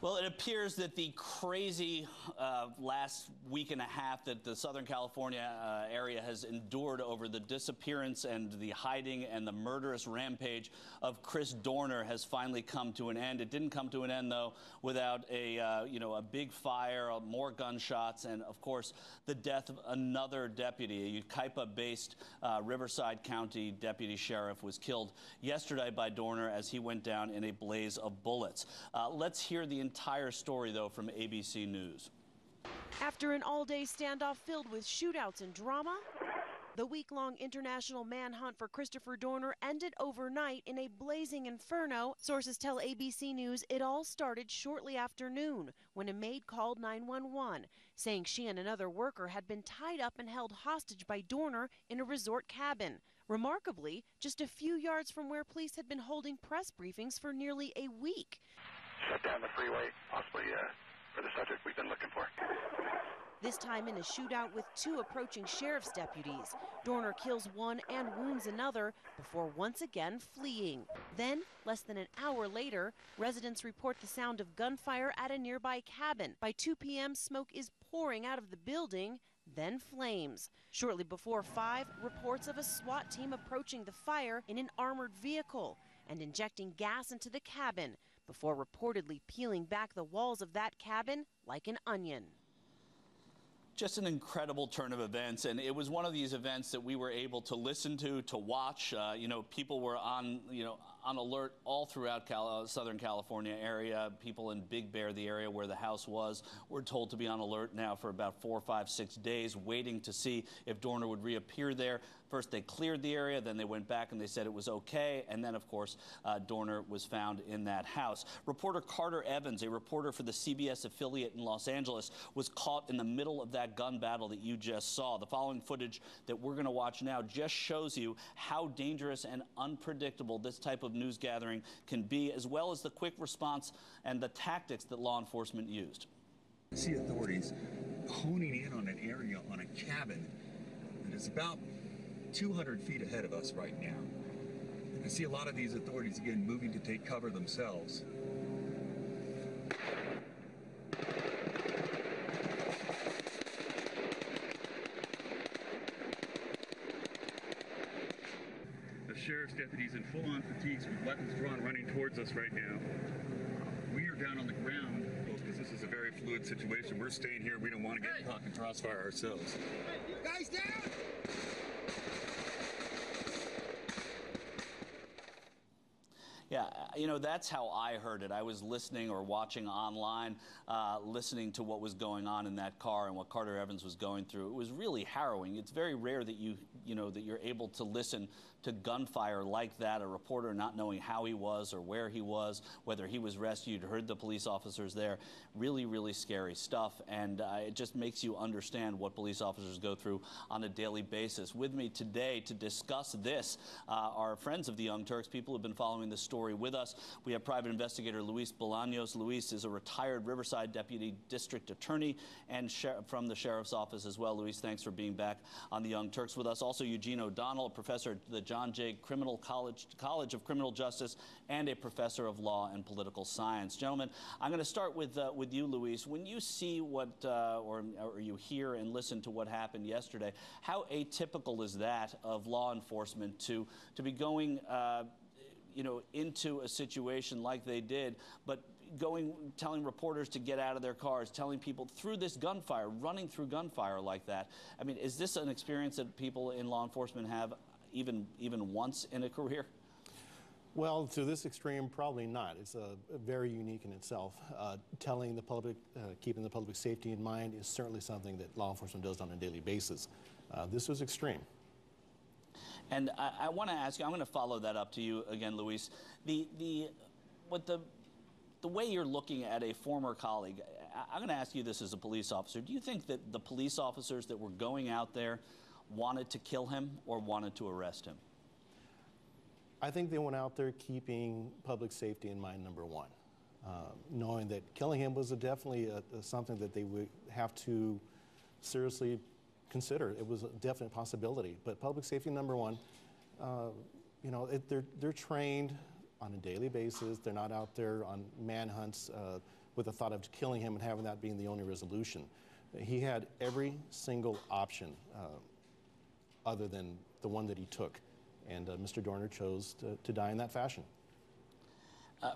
Well, it appears that the crazy last week and a half that the Southern California area has endured over the disappearance and the hiding and the murderous rampage of Chris Dorner has finally come to an end. It didn't come to an end, though, without a big fire, more gunshots, and, of course, the death of another deputy. A Yucaipa-based Riverside County deputy sheriff was killed yesterday by Dorner as he went down in a blaze of bullets. Let's hear the entire story, though, from ABC News. After an all-day standoff filled with shootouts and drama, the week-long international manhunt for Christopher Dorner ended overnight in a blazing inferno. Sources tell ABC News it all started shortly after noon when a maid called 911, saying she and another worker had been tied up and held hostage by Dorner in a resort cabin. Remarkably, just a few yards from where police had been holding press briefings for nearly a week. Shut down the freeway, possibly for the subject we've been looking for. This time in a shootout with two approaching sheriff's deputies. Dorner kills one and wounds another before once again fleeing. Then, less than an hour later, residents report the sound of gunfire at a nearby cabin. By 2 p.m., smoke is pouring out of the building, then flames. Shortly before 5, reports of a SWAT team approaching the fire in an armored vehicle and injecting gas into the cabin before reportedly peeling back the walls of that cabin like an onion. Just an incredible turn of events, and it was one of these events that we were able to listen to watch. People were on alert all throughout Southern California area. People in Big Bear, the area where the house was, were told to be on alert now for about 4, 5, 6 days, waiting to see if Dorner would reappear there. First, they cleared the area, then they went back and they said it was okay, and then, of course, Dorner was found in that house. Reporter Carter Evans, a reporter for the CBS affiliate in Los Angeles, was caught in the middle of that gun battle that you just saw. The following footage that we're going to watch now just shows you how dangerous and unpredictable this type of news gathering can be, as well as the quick response and the tactics that law enforcement used. I see authorities honing in on an area on a cabin that is about 200 feet ahead of us right now. I see a lot of these authorities again moving to take cover themselves. The sheriff's deputies in full-on fatigues with weapons drawn running towards us right now. We are down on the ground because this is a very fluid situation. We're staying here. We don't want to get caught in crossfire ourselves. Guys down! Yeah, that's how I heard it. I was listening or watching online, listening to what was going on in that car and what Carter Evans was going through. It was really harrowing. It's very rare that you're able to listen to gunfire like that, a reporter not knowing how he was or where he was, whether he was rescued, heard the police officers there. Really, really scary stuff, and it just makes you understand what police officers go through on a daily basis. With me today to discuss this are friends of the Young Turks, people who have been following the story with us. We have private investigator Luis Bolaños. Luis is a retired Riverside Deputy District Attorney and from the Sheriff's Office as well. Luis, thanks for being back on the Young Turks with us. Also, Eugene O'Donnell, a professor at the John Jay College of Criminal Justice and a professor of law and political science. Gentlemen, I'm going to start with you, Luis. When you see what, or you hear and listen to what happened yesterday, how atypical is that of law enforcement to be going into a situation like they did, but telling reporters to get out of their cars, telling people through this gunfire, running through gunfire like that? I mean, is this an experience that people in law enforcement have even once in a career? Well, to this extreme, probably not. It's very unique in itself. Telling the public, keeping the public safety in mind is certainly something that law enforcement does on a daily basis. This was extreme. And I want to ask you, I'm going to follow that up to you again, Luis. The way you're looking at a former colleague, I'm going to ask you this as a police officer. Do you think that the police officers that were going out there wanted to kill him or wanted to arrest him? I think they went out there keeping public safety in mind, number one. Knowing that killing him was definitely something that they would have to seriously consider. It was a definite possibility, but public safety number one. They're trained on a daily basis. They're not out there on manhunts with the thought of killing him and having that being the only resolution. He had every single option other than the one that he took, and Mr. Dorner chose to die in that fashion.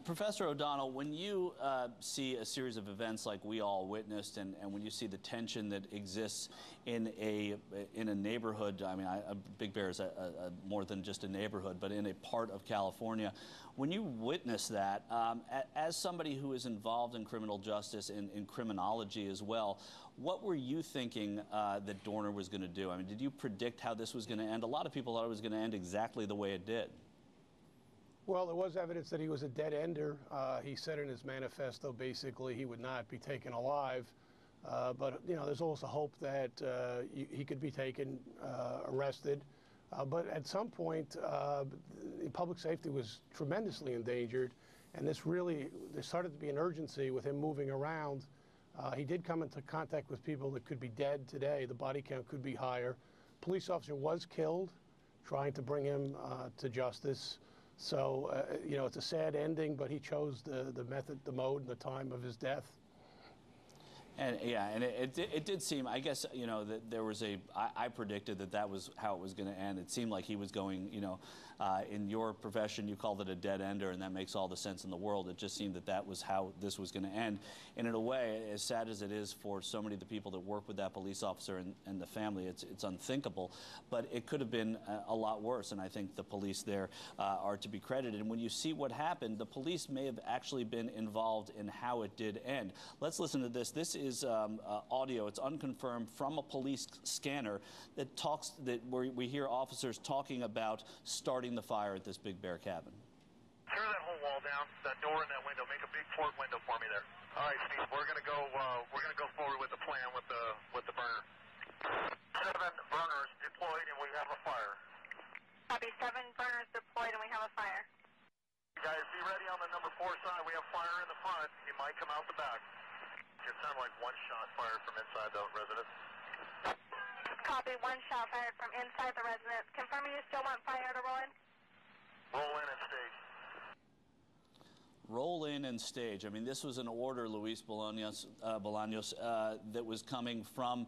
Professor O'Donnell, when you see a series of events like we all witnessed, and when you see the tension that exists in a neighborhood, I mean, Big Bear is more than just a neighborhood, but in a part of California, when you witness that, as somebody who is involved in criminal justice and in criminology as well, what were you thinking that Dorner was going to do? I mean, did you predict how this was going to end? A lot of people thought it was going to end exactly the way it did. Well, there was evidence that he was a dead ender. He said in his manifesto basically he would not be taken alive. But, you know, there's also hope that he could be taken, arrested. But at some point, public safety was tremendously endangered. And there started to be an urgency with him moving around. He did come into contact with people that could be dead today. The body count could be higher. Police officer was killed trying to bring him to justice. So, you know, it's a sad ending, but he chose the method, the mode, and the time of his death. And yeah, and it did seem, I guess, you know, that there was I predicted that was how it was going to end. It seemed like he was going, you know, in your profession, you called it a dead ender, and that makes all the sense in the world. It just seemed that was how this was going to end. And in a way, as sad as it is for so many of the people that work with that police officer and the family, it's unthinkable. But it could have been a lot worse, and I think the police there are to be credited. And when you see what happened, the police may have actually been involved in how it did end. Let's listen to this. This is audio. It's unconfirmed from a police scanner that where we hear officers talking about starting the fire at this Big Bear cabin. Tear that whole wall down, that door and that window. Make a big port window for me there. All right, Steve. We're gonna go forward with the plan with the burner. 7 burners deployed and we have a fire. Copy. 7 burners deployed and we have a fire. Guys, be ready on the number 4 side. We have fire in the front. He might come out the back. It sounded like 1 shot fired from inside the residence. Copy. 1 shot fired from inside the residence. Confirming you still want fire to roll in? Roll in and stage. Roll in and stage. I mean, this was an order, Luis Bolaños, that was coming from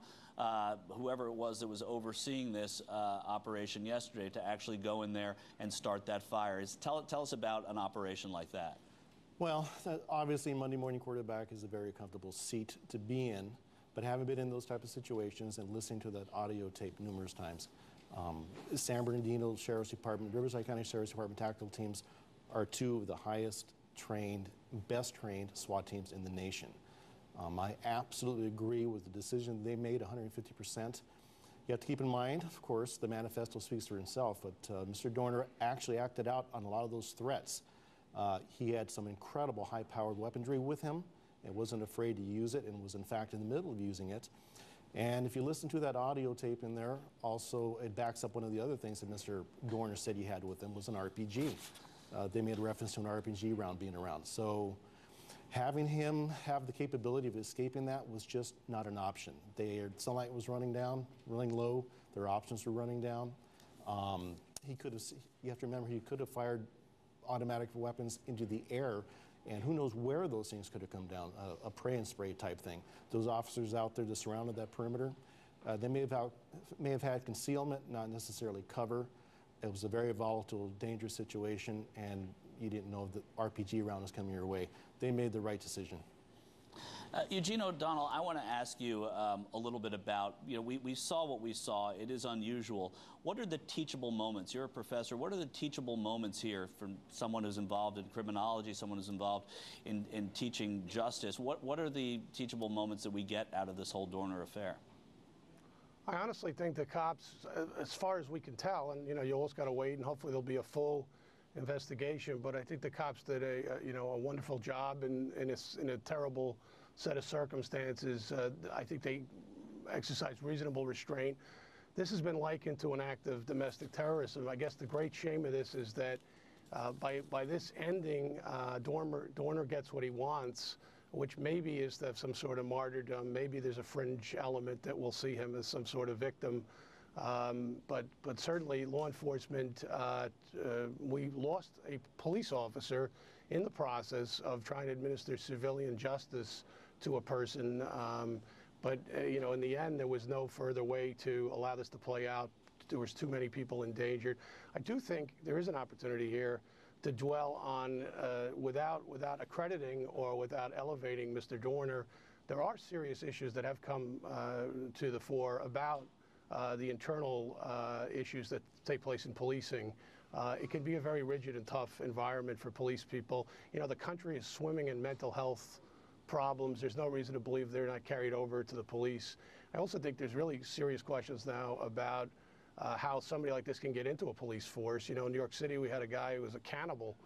whoever it was that was overseeing this operation yesterday to actually go in there and start that fire. Tell us about an operation like that. Well, obviously Monday morning quarterback is a very comfortable seat to be in, but having been in those type of situations and listening to that audio tape numerous times, San Bernardino Sheriff's Department, Riverside County Sheriff's Department tactical teams are 2 of the highest trained, best trained SWAT teams in the nation. I absolutely agree with the decision they made, 150%. You have to keep in mind, of course, the manifesto speaks for himself, but Mr. Dorner actually acted out on a lot of those threats. He had some incredible high-powered weaponry with him and wasn't afraid to use it and was in fact in the middle of using it. And if you listen to that audio tape in there, also it backs up one of the other things that Mr. Dorner said he had with him was an RPG. They made reference to an RPG round being around. So having him have the capability of escaping that was just not an option. Their sunlight was running low, their options were running down. You have to remember, he could have fired automatic weapons into the air, and who knows where those things could have come down, a pray and spray type thing. Those officers out there that surrounded that perimeter, they may have had concealment, not necessarily cover. It was a very volatile, dangerous situation, and you didn't know the RPG round was coming your way. They made the right decision. Eugene O'Donnell, I want to ask you a little bit about, you know, we saw what we saw. It is unusual. What are the teachable moments? You're a professor. What are the teachable moments here from someone who's involved in criminology, someone who's involved in teaching justice? What are the teachable moments that we get out of this whole Dorner affair? I honestly think the cops, as far as we can tell, and you know, you always got to wait, and hopefully there'll be a full investigation. But I think the cops did a wonderful job in a terrible set of circumstances. I think they exercised reasonable restraint. This has been likened to an act of domestic terrorism. I guess the great shame of this is that by this ending, Dorner gets what he wants, which maybe is some sort of martyrdom. Maybe there's a fringe element that will see him as some sort of victim. But certainly law enforcement, we lost a police officer in the process of trying to administer civilian justice to a person. But you know, in the end, there was no further way to allow this to play out. There was too many people endangered. I do think there is an opportunity here to dwell on, without accrediting or without elevating Mr. Dorner, there are serious issues that have come to the fore about the internal issues that take place in policing. It can be a very rigid and tough environment for police people. You know, the country is swimming in mental health problems. There's no reason to believe they're not carried over to the police. I also think there's really serious questions now about how somebody like this can get into a police force. You know, in New York City, we had a guy who was a cannibal,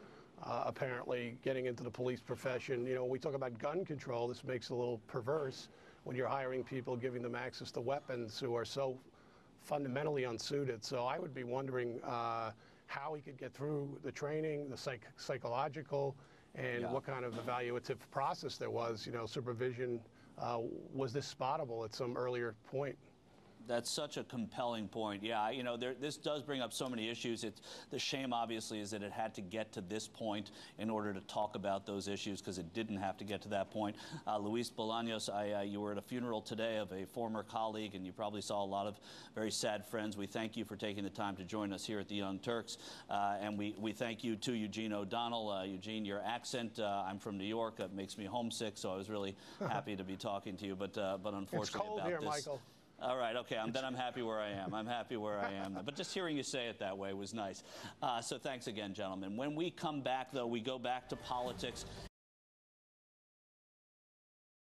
apparently getting into the police profession. You know, when we talk about gun control, this makes it a little perverse when you're hiring people, giving them access to weapons who are so fundamentally unsuited. So I would be wondering how he could get through the training, the psychological, and what kind of evaluative process there was, you know, supervision. Was this spottable at some earlier point? That's such a compelling point. Yeah, you know, this does bring up so many issues. The shame, obviously, is that it had to get to this point in order to talk about those issues, because it didn't have to get to that point. Luis Bolaños, you were at a funeral today of a former colleague, and you probably saw a lot of very sad friends. We thank you for taking the time to join us here at the Young Turks, and we thank you, too, Eugene O'Donnell. Eugene, your accent, I'm from New York. It makes me homesick, so I was really happy to be talking to you, but unfortunately it's cold about here, this. Michael. All right, okay, then I'm happy where I am. I'm happy where I am. But just hearing you say it that way was nice. So thanks again, gentlemen. When we come back, though, we go back to politics